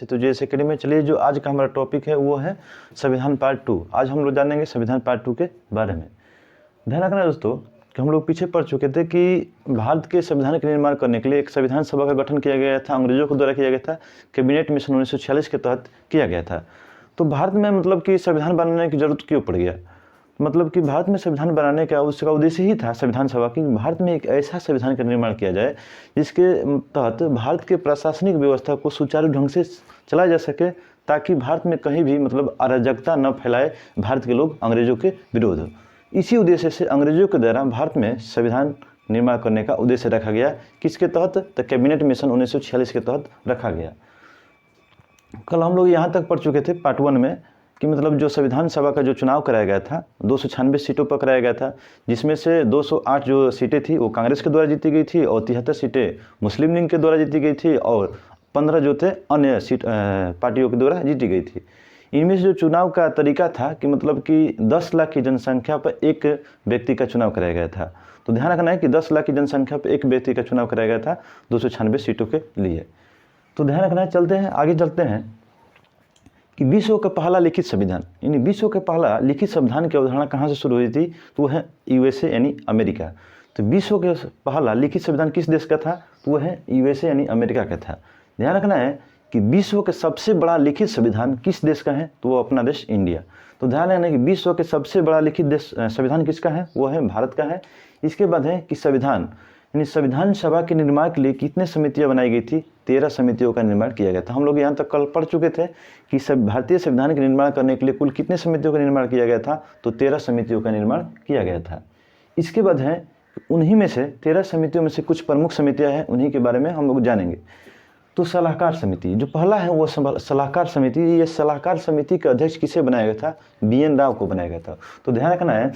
तो JS academy में। चलिए, जो आज का हमारा टॉपिक है वो है संविधान पार्ट 2। आज हम लोग जानेंगे संविधान पार्ट 2 के बारे में। ध्यान रखना दोस्तों कि हम लोग पीछे पढ़ चुके थे कि भारत के संविधान के निर्माण करने के लिए एक संविधान सभा का गठन किया गया था, अंग्रेजों के द्वारा किया गया था, कैबिनेट मिशन 1946 के तहत किया गया था। तो भारत में मतलब कि संविधान बनाने की जरूरत क्यों पड़ गया? मतलब कि भारत में संविधान बनाने का उसका उद्देश्य ही था संविधान सभा की भारत में एक ऐसा संविधान का निर्माण किया जाए जिसके तहत भारत के प्रशासनिक व्यवस्था को सुचारू ढंग से चलाया जा सके, ताकि भारत में कहीं भी मतलब अराजकता न फैलाए भारत के लोग अंग्रेजों के विरोध। इसी उद्देश्य से अंग्रेजों के द्वारा भारत में संविधान निर्माण करने का उद्देश्य रखा गया। किसके तहत? तो कैबिनेट मिशन 1946 के तहत रखा गया। कल हम लोग यहाँ तक पढ़ चुके थे पार्ट 1 में कि मतलब जो संविधान सभा का जो चुनाव कराया गया था 296 सीटों पर कराया गया था, जिसमें से 208 जो सीटें थी वो कांग्रेस के द्वारा जीती गई थी और 73 सीटें मुस्लिम लीग के द्वारा जीती गई थी और 15 जो थे अन्य सीट पार्टियों के द्वारा जीती गई थी। इनमें से जो चुनाव का तरीका था कि मतलब कि 10 लाख की जनसंख्या पर एक व्यक्ति का चुनाव कराया गया था। तो ध्यान रखना है कि 10 लाख की जनसंख्या पर एक व्यक्ति का चुनाव कराया गया था 296 सीटों के लिए। तो ध्यान रखना है। चलते हैं आगे, चलते हैं कि विश्व का पहला लिखित संविधान, यानी विश्व का पहला लिखित संविधान की अवधारणा कहाँ से शुरू हुई थी? तो वो है यूएसए यानी अमेरिका। तो विश्व का पहला लिखित संविधान किस देश का था? तो वो है यूएसए यानी अमेरिका का था। ध्यान रखना है कि विश्व का सबसे बड़ा लिखित संविधान किस देश का है? तो वो अपना देश इंडिया। तो ध्यान रखना कि विश्व के सबसे बड़ा लिखित देश संविधान किसका है? वो है भारत का है। इसके बाद है कि संविधान यानी संविधान सभा के निर्माण के लिए कितने समितियां बनाई गई थी? 13 समितियों का निर्माण किया गया था। हम लोग यहाँ तक कल पढ़ चुके थे कि भारतीय संविधान के निर्माण करने के लिए कुल कितने समितियों का निर्माण किया गया था? तो 13 समितियों का निर्माण किया गया था। इसके बाद है उन्हीं में से 13 समितियों में से कुछ प्रमुख समितियां हैं, उन्हीं के बारे में हम लोग जानेंगे। तो सलाहकार समिति जो पहला है वो सलाहकार समिति। ये सलाहकार समिति का अध्यक्ष किसे बनाया गया था? बीएन राव को बनाया गया था। तो ध्यान रखना है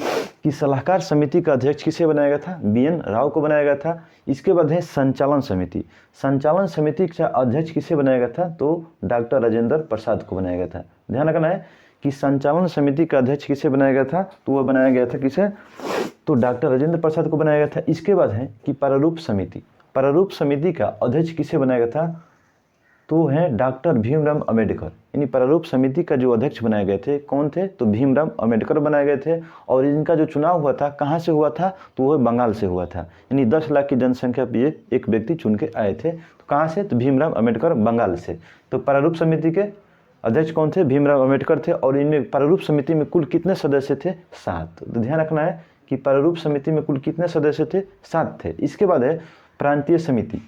कि सलाहकार समिति का अध्यक्ष किसे बनाया गया था? बीएन राव को बनाया गया था। इसके बाद है संचालन समिति। संचालन समिति का अध्यक्ष किसे बनाया गया था? तो डॉक्टर राजेंद्र प्रसाद को बनाया गया था। ध्यान रखना है कि संचालन समिति का अध्यक्ष किसे बनाया गया था? तो वह बनाया गया था किसे? तो डॉक्टर राजेंद्र प्रसाद को बनाया गया था। इसके बाद है कि प्रारूप समिति। प्रारूप समिति का अध्यक्ष किसे बनाया गया था? तो है डॉक्टर भीमराव अंबेडकर। यानी प्रारूप समिति का जो अध्यक्ष बनाए गए थे कौन थे? तो भीमराव अंबेडकर बनाए गए थे। और इनका जो चुनाव हुआ था कहाँ से हुआ था? तो वह बंगाल से हुआ था। यानी 10 लाख की जनसंख्या पे ये एक व्यक्ति चुन के आए थे। तो कहाँ से? तो भीमराव अंबेडकर बंगाल से। तो प्रारूप समिति के अध्यक्ष कौन थे? भीमराव अंबेडकर थे। और इनमें प्रारूप समिति में कुल कितने सदस्य थे? 7। तो ध्यान रखना है कि प्रारूप समिति में कुल कितने सदस्य थे? 7 थे। इसके बाद है प्रांतीय समिति।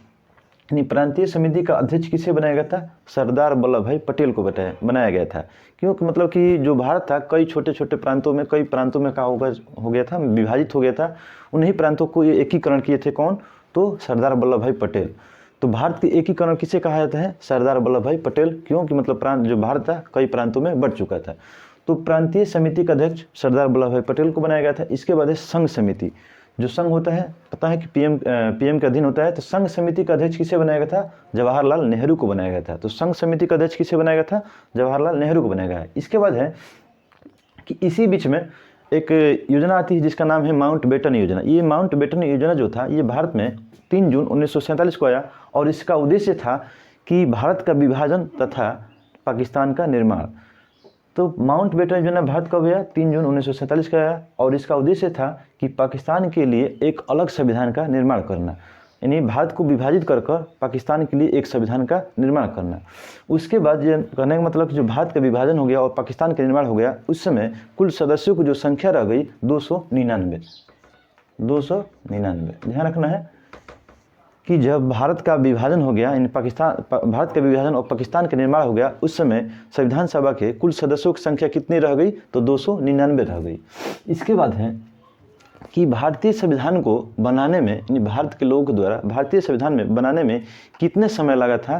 यानी प्रांतीय समिति का अध्यक्ष किसे बनाया गया था? सरदार वल्लभ भाई पटेल को बनाया गया था। क्योंकि मतलब कि जो भारत था कई छोटे छोटे प्रांतों में का हो गया था, विभाजित हो गया था। उन्हीं प्रांतों को ये एकीकरण किए थे कौन? तो सरदार वल्लभ भाई पटेल। तो भारत के एकीकरण किसे कहा जाता है? सरदार वल्लभ भाई पटेल। क्योंकि मतलब प्रांत जो भारत था कई प्रांतों में बढ़ चुका था। तो प्रांतीय समिति का अध्यक्ष सरदार वल्लभ भाई पटेल को बनाया गया था। इसके बाद है संघ समिति। जो संघ होता है पता है कि पीएम के अधीन होता है। तो संघ समिति का अध्यक्ष किसे बनाया गया था? जवाहरलाल नेहरू को बनाया गया था। तो संघ समिति का अध्यक्ष किसे बनाया गया था? जवाहरलाल नेहरू को बनाया गया है। इसके बाद है कि इसी बीच में एक योजना आती है जिसका नाम है माउंटबेटन योजना। ये माउंटबेटन योजना जो था ये भारत में 3 जून 1947 को आया और इसका उद्देश्य था कि भारत का विभाजन तथा पाकिस्तान का निर्माण। तो माउंटबेटन योजना भारत कब आया? 3 जून 1947 का आया और इसका उद्देश्य था कि पाकिस्तान के लिए एक अलग संविधान का निर्माण करना। यानी भारत को विभाजित कर पाकिस्तान के लिए एक संविधान का निर्माण करना। उसके बाद ये कहने का मतलब जो भारत का विभाजन हो गया और पाकिस्तान का निर्माण हो गया, उस समय कुल सदस्यों की जो संख्या रह गई 299। ध्यान रखना है कि जब भारत का विभाजन हो गया, इन भारत का विभाजन और पाकिस्तान का निर्माण हो गया, उस समय संविधान सभा के कुल सदस्यों की संख्या कितनी रह गई? तो 299 रह गई। इसके बाद है कि भारतीय संविधान को बनाने में, यानी भारत के लोगों के द्वारा भारतीय संविधान में बनाने में कितने समय लगा था?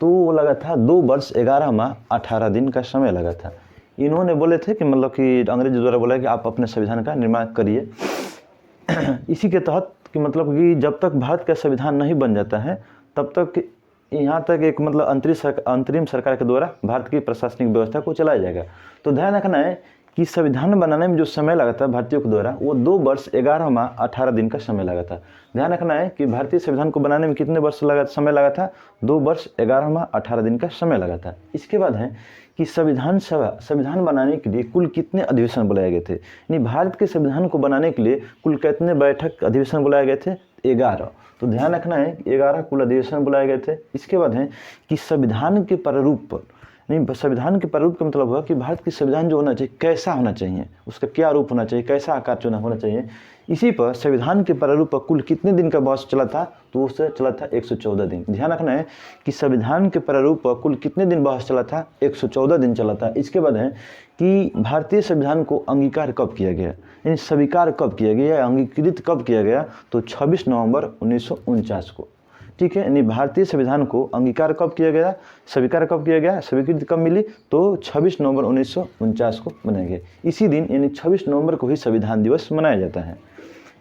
तो वो लगा था 2 वर्ष 11 माह 18 दिन का समय लगा था। इन्होंने बोले थे कि मतलब कि अंग्रेज द्वारा बोला कि आप अपने संविधान का निर्माण करिए। इसी के तहत कि मतलब कि जब तक भारत का संविधान नहीं बन जाता है तब तक यहाँ तक एक मतलब अंतरिम सरकार के द्वारा भारत की प्रशासनिक व्यवस्था को चलाया जाएगा। तो ध्यान रखना है कि संविधान बनाने में जो समय लगा था भारतीयों के द्वारा वो 2 वर्ष 11 माह 18 दिन का समय लगा था। ध्यान रखना है कि भारतीय संविधान को बनाने में कितने वर्ष समय लगा था, 2 वर्ष 11 माह 18 दिन का समय लगा था। इसके बाद है कि संविधान बनाने के लिए कुल कितने अधिवेशन बुलाए गए थे, यानी भारत के संविधान को बनाने के लिए कुल कितने बैठक अधिवेशन बुलाए गए थे, 11। तो ध्यान रखना है 11 कुल अधिवेशन बुलाए गए थे। इसके बाद है कि संविधान के प्रारूप पर, नहीं संविधान के प्रारूप का मतलब हुआ कि भारत की संविधान जो होना चाहिए कैसा होना चाहिए, उसका क्या रूप होना चाहिए, कैसा आकार चुना होना चाहिए, इसी पर संविधान के प्रारूप पर कुल कितने दिन का बहस चला था, तो उससे चला था 114 दिन। ध्यान रखना है कि संविधान के प्रारूप पर कुल कितने दिन बहस चला था, 114 दिन चला था। इसके बाद है कि भारतीय संविधान को अंगीकार कब किया गया, यानी स्वीकार कब किया गया या अंगीकृत कब किया गया, तो 26 नवंबर 1949 को। ठीक है, यानी भारतीय संविधान को अंगीकार कब किया गया, स्वीकार कब किया गया, स्वीकृति कब मिली, तो 26 नवंबर 1949 को मनाया गया। इसी दिन यानी 26 नवंबर को ही संविधान दिवस मनाया जाता है।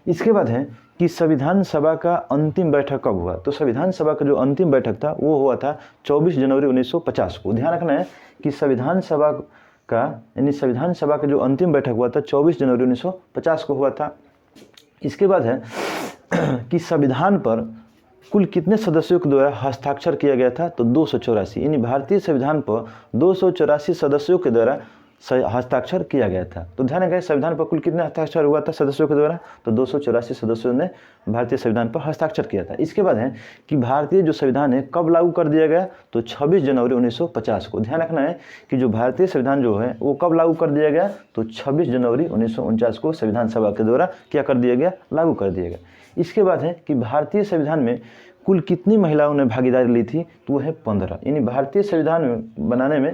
इसके बाद है कि संविधान सभा का अंतिम बैठक कब हुआ, तो संविधान सभा का जो अंतिम बैठक था वो हुआ था 24 जनवरी 1950 को। ध्यान रखना है कि संविधान सभा का जो अंतिम बैठक हुआ था 24 जनवरी 1950 को हुआ था। इसके बाद है कि संविधान पर कुल कितने सदस्यों के द्वारा हस्ताक्षर किया गया था, तो 284, यानी भारतीय संविधान पर 284 सदस्यों के द्वारा हस्ताक्षर किया गया था। तो ध्यान रखें संविधान पर कुल कितने हस्ताक्षर हुआ था सदस्यों के द्वारा, तो 284 सदस्यों ने भारतीय संविधान पर हस्ताक्षर किया था। इसके बाद है कि भारतीय जो संविधान है कब लागू कर दिया गया, तो 26 जनवरी 1950 को। ध्यान रखना है कि जो भारतीय संविधान जो है वो कब लागू कर दिया गया, तो 26 जनवरी 1949 को संविधान सभा के द्वारा क्या कर दिया गया, लागू कर दिया गया। इसके बाद है कि भारतीय संविधान में कुल कितनी महिलाओं ने भागीदारी ली थी, तो वो है 15, यानी भारतीय संविधान में बनाने में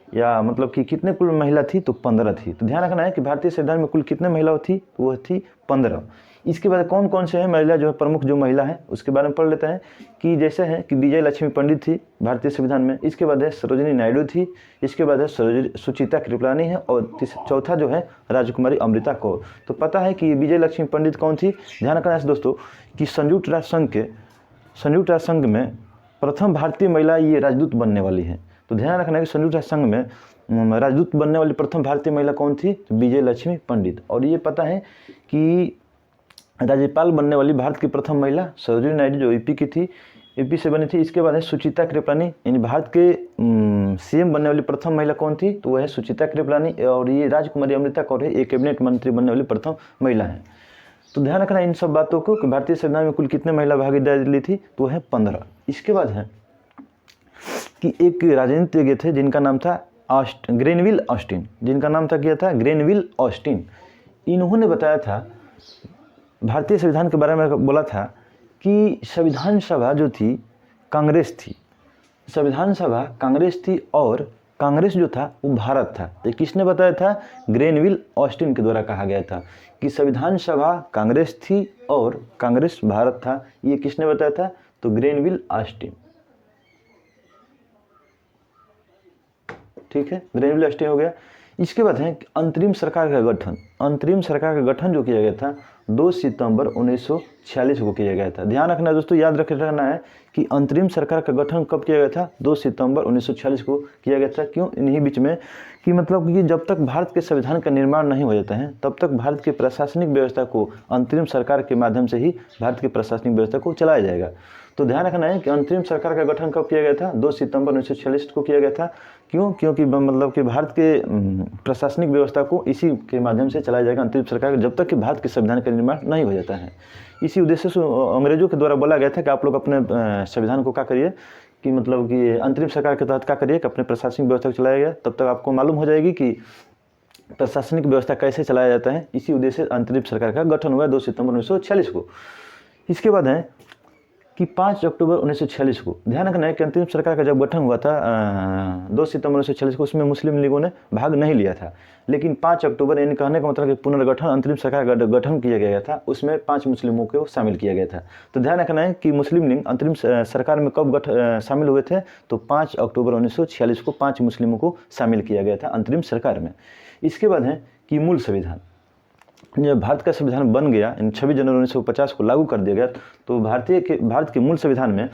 या मतलब कि कितने कुल महिला थी, तो 15 थी। तो ध्यान रखना है कि भारतीय संविधान में कुल कितने महिलाओं थी, तो वह थी 15। इसके बाद कौन कौन से हैं महिला जो है प्रमुख जो महिला है उसके बारे में पढ़ लेते हैं कि जैसे है कि विजय लक्ष्मी पंडित थी भारतीय संविधान में। इसके बाद है सरोजिनी नायडू थी। इसके बाद है सुचिता कृपलानी है और चौथा जो है राजकुमारी अमृता कौर। तो पता है कि विजय लक्ष्मी पंडित कौन थी। ध्यान रखना है दोस्तों कि संयुक्त राष्ट्र संघ में प्रथम भारतीय महिला ये राजदूत बनने वाली है। तो ध्यान रखना है कि संयुक्त राष्ट्र संघ में राजदूत बनने वाली प्रथम भारतीय महिला कौन थी, तो विजय लक्ष्मी पंडित। और ये पता है कि राज्यपाल बनने वाली भारत की प्रथम महिला सरोजिनी नायडू जो यूपी की थी, यूपी से बनी थी। इसके बाद है सुचिता कृपलानी, यानी भारत के सीएम बनने वाली प्रथम महिला कौन थी, तो वह है सुचिता कृपलानी। और ये राजकुमारी अमृता कौर है, ये कैबिनेट मंत्री बनने वाली प्रथम महिला है। तो ध्यान रखना इन सब बातों को कि भारतीय संविधान में कुल कितने महिला भागीदारी ली थी, तो वह है 15। इसके बाद है कि एक राजनीतिज्ञ थे जिनका नाम था ग्रेनविल ऑस्टिन, जिनका नाम था क्या था, ग्रेनविल ऑस्टिन। इन्होंने बताया था भारतीय संविधान के बारे में बोला था कि संविधान सभा जो थी कांग्रेस थी, संविधान सभा कांग्रेस थी और कांग्रेस जो था वो भारत था। ये किसने बताया था, ग्रेनविल ऑस्टिन के द्वारा कहा गया था कि संविधान सभा कांग्रेस थी और कांग्रेस भारत था। ये किसने बताया था, तो ग्रेनविल ऑस्टिन। ठीक है, ग्रेनविल ऑस्टिन हो गया। इसके बाद है अंतरिम सरकार का गठन। अंतरिम सरकार का गठन जो किया गया था 2 सितंबर 1946 को किया गया था। ध्यान रखना दोस्तों, याद रखना है कि अंतरिम सरकार का गठन कब किया गया था, 2 सितंबर 1946 को किया गया था। क्यों, इन्हीं बीच में कि मतलब कि जब तक भारत के संविधान का निर्माण नहीं हो जाता है तब तक भारत की प्रशासनिक व्यवस्था को अंतरिम सरकार के माध्यम से ही भारत की प्रशासनिक व्यवस्था को चलाया जाएगा। तो ध्यान रखना है कि अंतरिम सरकार का गठन कब किया गया था, 2 सितंबर 1946 को किया गया था। क्यों, क्योंकि मतलब कि भारत के प्रशासनिक व्यवस्था को इसी के माध्यम से चलाया जाएगा अंतरिम सरकार, जब तक कि भारत के संविधान का निर्माण नहीं हो जाता है। इसी उद्देश्य से अंग्रेजों के द्वारा बोला गया था कि आप लोग अपने संविधान को क्या करिए कि मतलब कि अंतरिम सरकार के तहत क्या करिए कि अपने प्रशासनिक व्यवस्था को चलाया गया, तब तक आपको मालूम हो जाएगी कि प्रशासनिक व्यवस्था कैसे चलाया जाता है। इसी उद्देश्य से अंतरिम सरकार का गठन हुआ 2 सितंबर 1946 को। इसके बाद है कि 5 अक्टूबर 1946 को, ध्यान रखना है कि अंतरिम सरकार का जब गठन हुआ था 2 सितंबर 1946 को, उसमें मुस्लिम लीगों ने भाग नहीं लिया था। लेकिन 5 अक्टूबर यानी कहने का मतलब कि पुनर्गठन अंतरिम सरकार का गठन किया गया था, उसमें 5 मुस्लिमों को शामिल किया गया था। तो ध्यान रखना है कि मुस्लिम लीग अंतरिम सरकार में कब शामिल हुए थे, तो 5 अक्टूबर 1946 को 5 मुस्लिमों को शामिल किया गया था अंतरिम सरकार में। इसके बाद है कि मूल संविधान, जब भारत का संविधान बन गया 26 जनवरी 1950 को लागू कर दिया गया, तो भारत के मूल संविधान में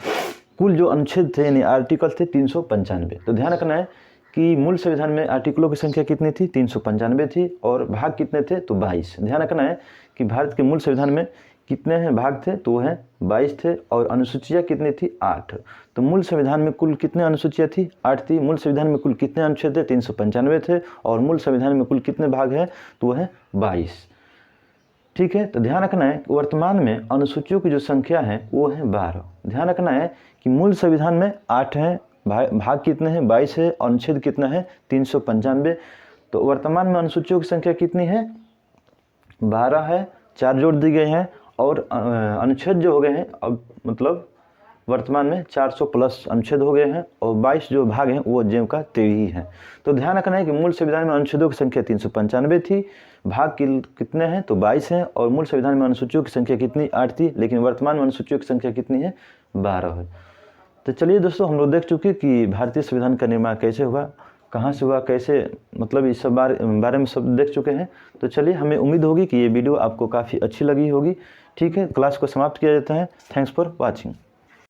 कुल जो अनुच्छेद थे यानी आर्टिकल थे 395। तो ध्यान रखना है कि मूल संविधान में आर्टिकलों की संख्या कितनी थी, 395 थी, और भाग कितने थे, तो 22। ध्यान रखना है कि भारत के मूल संविधान में कितने हैं भाग थे, तो वो हैं 22 थे, और अनुसूचियाँ कितनी थी, 8। तो मूल संविधान में कुल कितने अनुसूचियाँ थी, 8 थी। मूल संविधान में कुल कितने अनुच्छेद थे, 395 थे, और मूल संविधान में कुल कितने भाग हैं, तो वो है 22। ठीक है, तो ध्यान रखना है वर्तमान में अनुसूचियों की जो संख्या है वो है 12। ध्यान रखना है कि मूल संविधान में 8 हैं, भाग कितने हैं, 22 है, और अनुच्छेद कितना है, 395। तो वर्तमान में अनुसूचियों की संख्या कितनी है, 12 है, 4 जोड़ दी गए हैं, और अनुच्छेद जो हो गए हैं अब मतलब वर्तमान में 400 प्लस अनुच्छेद हो गए हैं, और 22 जो भाग हैं वो ज्यों का त्यों ही हैं। तो ध्यान रखना है कि मूल संविधान में अनुच्छेदों की संख्या 395 थी, भाग कितने हैं, तो 22 हैं, और मूल संविधान में अनुसूचियों की संख्या कितनी, 8 थी, लेकिन वर्तमान में अनुसूचियों की संख्या कितनी है, 12 है। तो चलिए दोस्तों, हम लोग देख चुके कि भारतीय संविधान का निर्माण कैसे हुआ, कहाँ से हुआ, कैसे, मतलब इस सब बारे में सब देख चुके हैं। तो चलिए, हमें उम्मीद होगी कि ये वीडियो आपको काफ़ी अच्छी लगी होगी। ठीक है, क्लास को समाप्त किया जाता है। Thanks for watching.